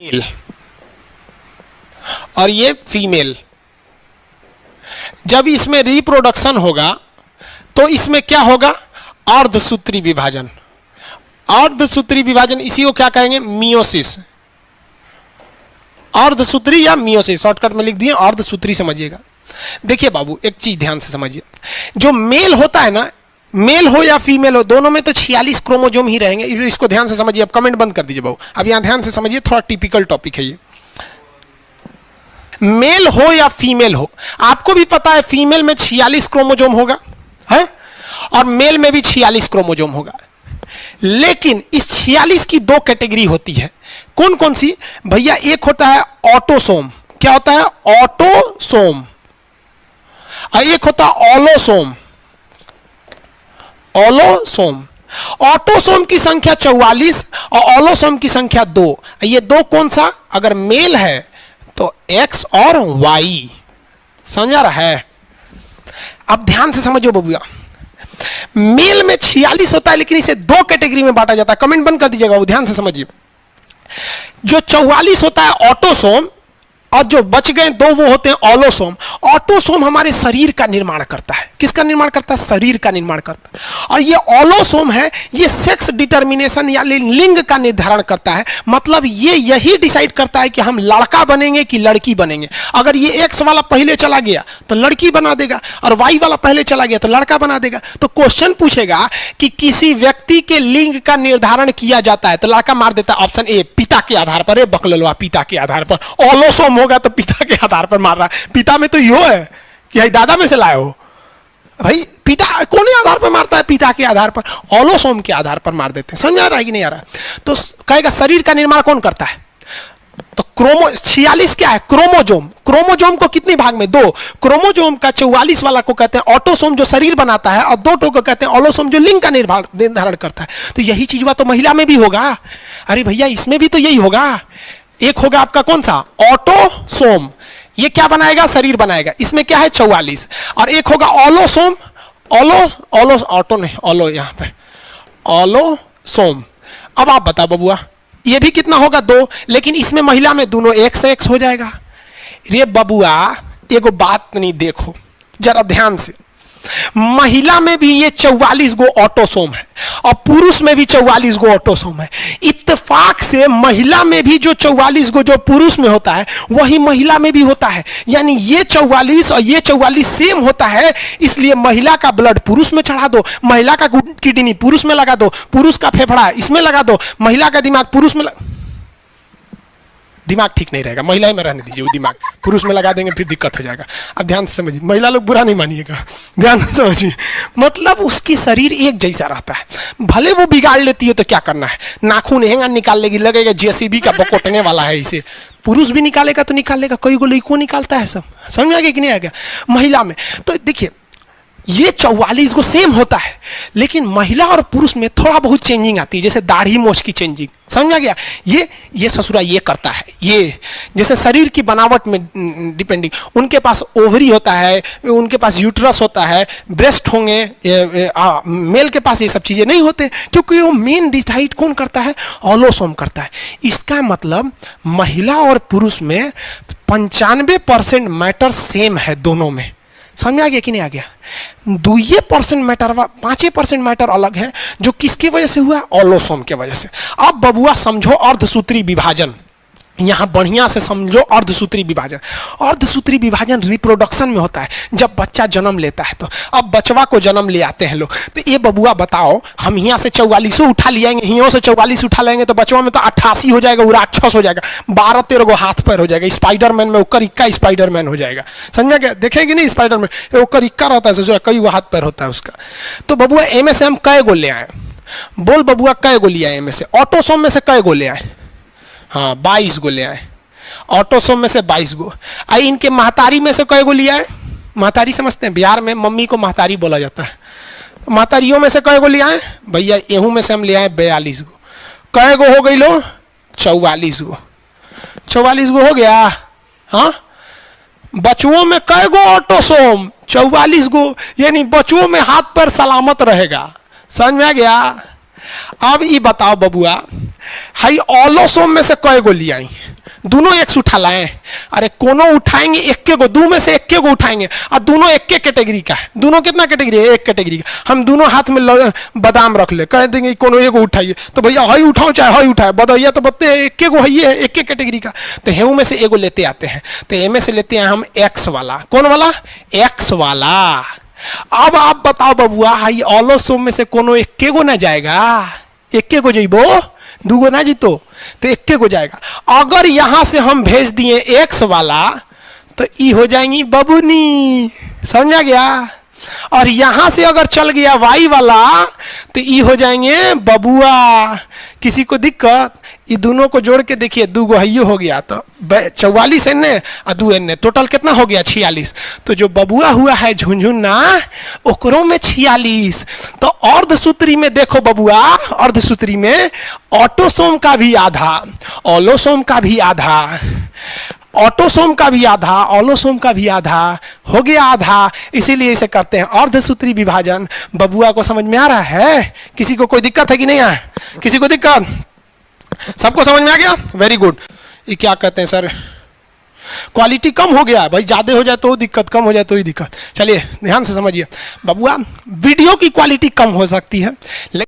Mail और ये female. जब इसमें रिप्रोडक्शन होगा तो इसमें क्या होगा? अर्धसूत्री विभाजन। अर्धसूत्री विभाजन, इसी को क्या कहेंगे? मियोसिस। अर्धसूत्री या मियोसिस, शॉर्टकट में लिख दिए अर्धसूत्री, समझिएगा। देखिए बाबू, एक चीज ध्यान से समझिए, जो मेल होता है ना, मेल हो या फीमेल हो, दोनों में तो 46 क्रोमोजोम ही रहेंगे। इसको ध्यान से समझिए। अब कमेंट बंद कर दीजिए बाबू, अब यहां ध्यान से समझिए, थोड़ा टिपिकल टॉपिक है ये। मेल हो या फीमेल हो, आपको भी पता है फीमेल में 46 क्रोमोजोम होगा है, और मेल में भी 46 क्रोमोजोम होगा। लेकिन इस 46 की दो कैटेगरी होती है। कौन कौन सी भैया? एक होता है ऑटोसोम। क्या होता है? ऑटोसोम। और एक होता है ऑलोसोम। ऑलोसोम। ऑटोसोम की संख्या 44 और ऑलोसोम की संख्या 2। ये दो कौन सा? अगर मेल है तो X और Y। समझा रहा है? अब ध्यान से समझो बबुआ, मेल में 46 होता है, लेकिन इसे दो कैटेगरी में बांटा जाता है। कमेंट बंद कर दीजिएगा, वो ध्यान से समझिए। जो 44 होता है ऑटोसोम, और जो बच गए दो वो होते हैं ऑलोसोम। ऑटोसोम हमारे शरीर का निर्माण करता है। किसका निर्माण करता है? शरीर का निर्माण करता है। और ये ऑलोसोम है, ये सेक्स डिटर्मिनेशन या लिंग का निर्धारण करता है। मतलब ये यही डिसाइड करता है कि हम लड़का बनेंगे कि लड़की बनेंगे। अगर ये एक्स वाला पहले चला गया तो लड़की बना देगा, और वाई वाला पहले चला गया तो लड़का बना देगा। तो क्वेश्चन पूछेगा कि किसी व्यक्ति के लिंग का निर्धारण किया जाता है तो लड़का मार देता है ऑप्शन ए, पिता के आधार पर। बकललवा, पिता के आधार पर। ऑलोसोम होगा तो पिता के आधार पर मार रहा है। पिता में तो यो है कि दादा में से लाए हो भाई। पिता कौन आधार पर मारता है? पिता के आधार पर। ऑलोसोम के आधार पर मार देते हैं। समझ आ रहा है कि नहीं आ रहा? तो कहेगा शरीर का निर्माण कौन करता है? तो 46 क्या है? क्रोमोजोम। क्रोमोजोम को कितने भाग में? 2। क्रोमोजोम का 44 वाला को कहते हैं ऑटोसोम, जो शरीर बनाता है, और 2 को कहते हैं ऑलोसोम, जो लिंग का निर्धारण करता है। तो यही चीज तो महिला में भी होगा। अरे भैया, इसमें भी तो यही होगा। एक होगा आपका कौन सा? ऑटोसोम। ये क्या बनाएगा? शरीर बनाएगा। इसमें क्या है? 44। और एक होगा ऑलोसोम। ऑटो नहीं, ऑलो, यहां पे ऑलोसोम। अब आप बताओ बबुआ, ये भी कितना होगा? 2। लेकिन इसमें महिला में दोनों एक से एक हो जाएगा। रे बबुआ, एगो बात नहीं, देखो जरा ध्यान से। महिला में भी ये 44 गो ऑटोसोम है, और पुरुष में भी 44 गो ऑटोसोम है। इत्तेफाक से महिला में भी जो 44 गो जो पुरुष में होता है वही महिला में भी होता है। यानी ये 44 और ये 44 सेम होता है। इसलिए महिला का ब्लड पुरुष में चढ़ा दो, महिला का किडनी पुरुष में लगा दो, पुरुष का फेफड़ा इसमें लगा दो, महिला का दिमाग पुरुष में दिमाग ठीक नहीं रहेगा, महिला में रहने दीजिए। वो दिमाग पुरुष में लगा देंगे फिर दिक्कत हो जाएगा। अब ध्यान से समझिए, महिला लोग बुरा नहीं मानिएगा, ध्यान से समझिए। मतलब उसकी शरीर एक जैसा रहता है। भले वो बिगाड़ लेती है तो क्या करना है, नाखून हैंगा निकाल लेगी, लगेगा जेसीबी का बकोटने वाला है इसे। पुरुष भी निकालेगा तो निकालेगा, कई गो लड़कों निकालता है सब। समझ आ गया कि नहीं आ गया? महिला में तो देखिए ये 44 को सेम होता है, लेकिन महिला और पुरुष में थोड़ा बहुत चेंजिंग आती है, जैसे दाढ़ी मोछ की चेंजिंग। समझ आ गया? ये ससुरा ये करता है। ये जैसे शरीर की बनावट में डिपेंडिंग, उनके पास ओवरी होता है, उनके पास यूट्रस होता है, ब्रेस्ट होंगे। मेल के पास ये सब चीजें नहीं होते, क्योंकि वो मेन डिसाइड कौन करता है? ऑलोसोम करता है। इसका मतलब महिला और पुरुष में 95% मैटर सेम है दोनों में। समझ आ गया कि नहीं आ गया? 2% मैटर, 5% मैटर अलग है, जो किसकी वजह से हुआ? ऑलोसोम के वजह से। अब बबुआ समझो अर्धसूत्री विभाजन, यहां बढ़िया से समझो अर्धसूत्री विभाजन। अर्धसूत्री विभाजन रिप्रोडक्शन में होता है, जब बच्चा जन्म लेता है। तो अब बचवा को जन्म ले आते हैं लोग, तो ये बबुआ बताओ, हम यहाँ से 44 उठा ले आएंगे, यहाँ से 44 उठा लेंगे तो बचवा में तो 88 हो जाएगा, वो राक्षस हो जाएगा, 12-13 गो हाथ पैर हो जाएगा। स्पाइडरमैन में ओकर इक्का स्पाइडरमैन हो जाएगा। समझ गया? देखेंगे नहीं स्पाइडरमैन, ओकर इक्का रहता है, कई गो हाथ पैर होता है उसका। तो बबुआ ए में से हम कै गो ले आए? बोल बबुआ, कै गो ले आए में से? ऑटोसोम में से कै गो ले आए? हाँ, 22 गो ले आए। ऑटोसोम में से 22 गो। आई इनके महतारी में से कई गो लिया है? महतारी समझते हैं, बिहार में मम्मी को महतारी बोला जाता है। महतारियों में से कई गो लिया है भैया? एहू में से हम ले आए 42 गो। कई गो हो गई लो? 44 गो। 44 गो हो गया। हाँ, बचुओं में कई गो ऑटोसोम? 44 गो। यानी बचुओं में हाथ पर सलामत रहेगा। समझ में आ गया? अब ये बताओ बबुआ, हाई ऑलोसोम में से कई गो लियाई? दोनों एक्स उठा लाए? अरे कोनो उठाएंगे एक के गो, दो में से एक के गो उठाएंगे, और दोनों एक के कैटेगरी का है। दोनों कितना कैटेगरी है? एक कैटेगरी का। हम दोनों हाथ में बादाम रख ले, कह देंगे कोनो एगो उठाइए, तो भैया हई उठाओ चाहे हई उठाए, बताइए तो बत्ते एक के गो है, एक के कैटेगरी का। तो हेऊ में से एगो लेते आते हैं, तो ए में से लेते हैं हम एक्स वाला। कौन वाला? एक्स वाला। अब आप बताओ बबुआ, हाई ऑलोसोम में से कोनो एक के गो ना जाएगा? एक के गो जइबो, दूगो ना जीतो, तो एक के गो जाएगा। अगर यहां से हम भेज दिए एक्स वाला, तो ई हो जाएंगी बबुनी, समझा गया? और यहां से अगर चल गया वाई वाला, तो ई हो जाएंगे बबुआ। किसी को दिक्कत? ये दोनों को जोड़ के देखिए, दो गो हइयो हो गया, तो 44 एने और 2 एने, टोटल कितना हो गया? 46। तो जो बबुआ हुआ है झुनझुना, ओकरों में 46। तो अर्धसूत्री में देखो बबुआ, अर्धसूत्री में ऑटोसोम का भी आधा, ऑलोसोम का भी आधा, ऑटोसोम का भी आधा, ऑलोसोम का भी आधा, हो गया आधा। इसीलिए इसे करते हैं अर्धसूत्री विभाजन। बबुआ को समझ में आ रहा है? किसी को कोई दिक्कत है कि नहीं है? किसी को दिक्कत? सबको समझ में आ गया? Very good. ये क्या कहते हैं सर, क्वालिटी कम हो गया भाई, ज्यादा हो जाए तो दिक्कत, कम हो जाए तो ही दिक्कत। चलिए ध्यान से समझिए बबुआ, वीडियो की क्वालिटी कम हो सकती है, लेकिन